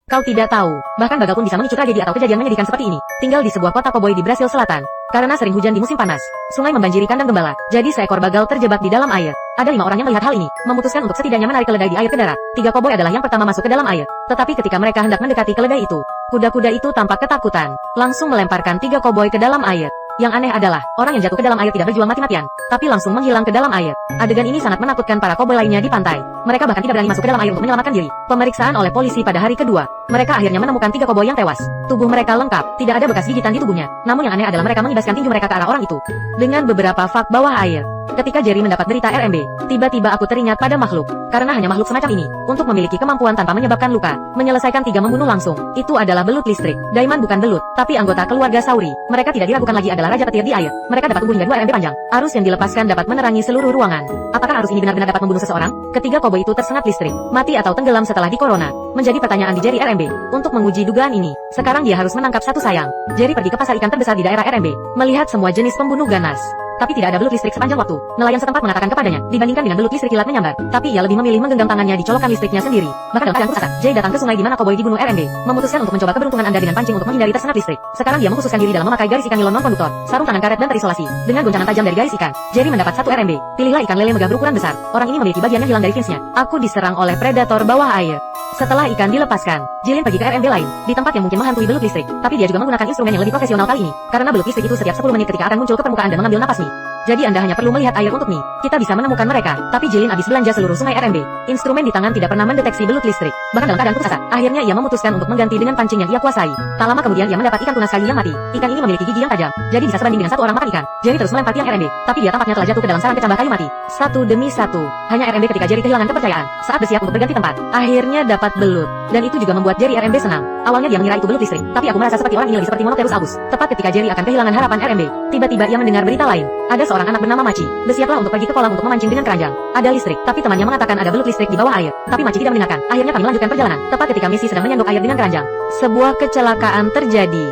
Kau tidak tahu, bahkan Bagal pun bisa memicu tragedi atau kejadian menyedihkan seperti ini. Tinggal di sebuah kota koboi di Brasil Selatan. Karena sering hujan di musim panas, sungai membanjiri kandang gembala. Jadi seekor bagal terjebak di dalam air. Ada 5 orang yang melihat hal ini, memutuskan untuk setidaknya menarik keledai di air ke darat. 3 koboi adalah yang pertama masuk ke dalam air. Tetapi ketika mereka hendak mendekati keledai itu, kuda-kuda itu tampak ketakutan, langsung melemparkan 3 koboi ke dalam air. Yang aneh adalah, orang yang jatuh ke dalam air tidak berjuang mati-matian, tapi langsung menghilang ke dalam air. Adegan ini sangat menakutkan para koboi lainnya di pantai. Mereka bahkan tidak berani masuk ke dalam air untuk menyelamatkan diri. Pemeriksaan oleh polisi pada hari kedua, mereka akhirnya menemukan 3 koboi yang tewas. Tubuh mereka lengkap, tidak ada bekas gigitan di tubuhnya. Namun yang aneh adalah mereka mengibaskan tinju mereka ke arah orang itu dengan beberapa fak bawah air. Ketika Jerry mendapat berita RMB, tiba-tiba aku teringat pada makhluk. Karena hanya makhluk semacam ini, untuk memiliki kemampuan tanpa menyebabkan luka, menyelesaikan 3 membunuh langsung, itu adalah belut listrik. Daimon bukan belut, tapi anggota keluarga Sauri. Mereka tidak diragukan lagi adalah raja petir di air. Mereka dapat tumbuh hingga 2 RMB panjang. Arus yang dilepaskan dapat menerangi seluruh ruangan. Apakah arus ini benar-benar dapat membunuh seseorang? Ketiga koboi itu tersengat listrik, mati atau tenggelam setelah di corona. Menjadi pertanyaan di Jerry RMB. Untuk menguji dugaan ini, sekarang dia harus menangkap satu sayang. Jerry pergi ke pasar ikan terbesar di daerah RMB, melihat semua jenis pembunuh ganas. Tapi tidak ada belut listrik sepanjang waktu. Nelayan setempat mengatakan kepadanya, dibandingkan dengan belut listrik kilat menyambar. Tapi ia lebih memilih menggenggam tangannya di colokan listriknya sendiri. Maka dalam keadaan putus Jay datang ke sungai di mana koboi dibunuh RMB, memutuskan untuk mencoba keberuntungan Anda dengan pancing untuk menghindari tersengat listrik. Sekarang dia mengkhususkan diri dalam memakai garis ikan nilon non-konduktor, sarung tangan karet dan terisolasi. Dengan goncangan tajam dari garis ikan, Jerry mendapat 1 RMB. Pilihlah ikan lele megah berukuran besar. Orang ini memiliki bagian yang hilang dari finsnya. Aku diserang oleh predator bawah air. Setelah ikan dilepaskan, Jilin pergi ke RMB lain, di tempat yang mungkin menghantui belut listrik. Tapi dia juga menggunakan instrumen yang lebih profesional kali ini, karena belut listrik itu setiap 10 menit ketika akan muncul ke permukaan dan mengambil napas mie. Jadi Anda hanya perlu melihat air untuk mie. Kita bisa menemukan mereka, tapi Jilin habis belanja seluruh sungai RMB. Instrumen di tangan tidak pernah mendeteksi belut listrik. Bahkan dalam keadaan putus asa, akhirnya ia memutuskan untuk mengganti dengan pancing yang ia kuasai. Tak lama kemudian ia mendapat ikan tunas kayu yang mati. Ikan ini memiliki gigi yang tajam, jadi bisa sebanding dengan 1 orang makan ikan. Jerry terus melempar tiang RMB, tapi dia tampaknya telah jatuh ke dalam sarang kecambah kayu mati. Satu demi satu, hanya RMB ketika Jerry kehilangan kepercayaan. Saat bersiap untuk berganti tempat, akhirnya dapat belut. Dan itu juga membuat Jerry RMB senang. Awalnya dia mengira itu belut listrik, tapi aku merasa seperti orang ini lebih seperti Monoterus albus. Tepat ketika Jerry akan kehilangan harapan RMB, tiba-tiba ia mendengar berita lain. Ada seorang anak bernama Machi. Bersiaplah untuk pergi ke kolam untuk memancing dengan keranjang. Ada listrik, tapi temannya mengatakan ada belut listrik di bawah air. Tapi Machi tidak mendengarkan. Akhirnya kami lanjutkan perjalanan. Tepat ketika Missy sedang menyendok air dengan keranjang, sebuah kecelakaan terjadi.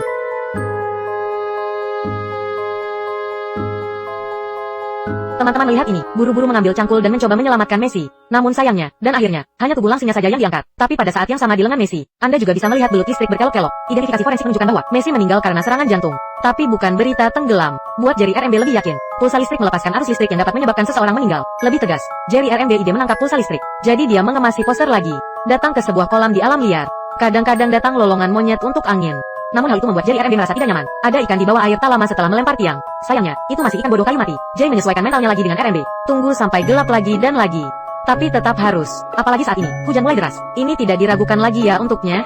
Teman-teman melihat ini, buru-buru mengambil cangkul dan mencoba menyelamatkan Messi. Namun sayangnya, dan akhirnya, hanya tubuh langsingnya saja yang diangkat. Tapi pada saat yang sama di lengan Messi, Anda juga bisa melihat belut listrik berkelok-kelok. Identifikasi forensik menunjukkan bahwa Messi meninggal karena serangan jantung. Tapi bukan berita tenggelam. Buat Jerry RMB lebih yakin, pulsa listrik melepaskan arus listrik yang dapat menyebabkan seseorang meninggal. Lebih tegas, Jerry RMB ide menangkap pulsa listrik. Jadi dia mengemasi poser lagi. Datang ke sebuah kolam di alam liar. Kadang-kadang datang lolongan monyet untuk angin. Namun hal itu membuat Jerry RMB merasa tidak nyaman. Ada ikan di bawah air tak lama setelah melempar tiang. Sayangnya, itu masih ikan bodoh kayu mati. Jay menyesuaikan mentalnya lagi dengan RMB. Tunggu sampai gelap lagi dan lagi. Tapi tetap harus. Apalagi saat ini, hujan mulai deras. Ini tidak diragukan lagi ya untuknya.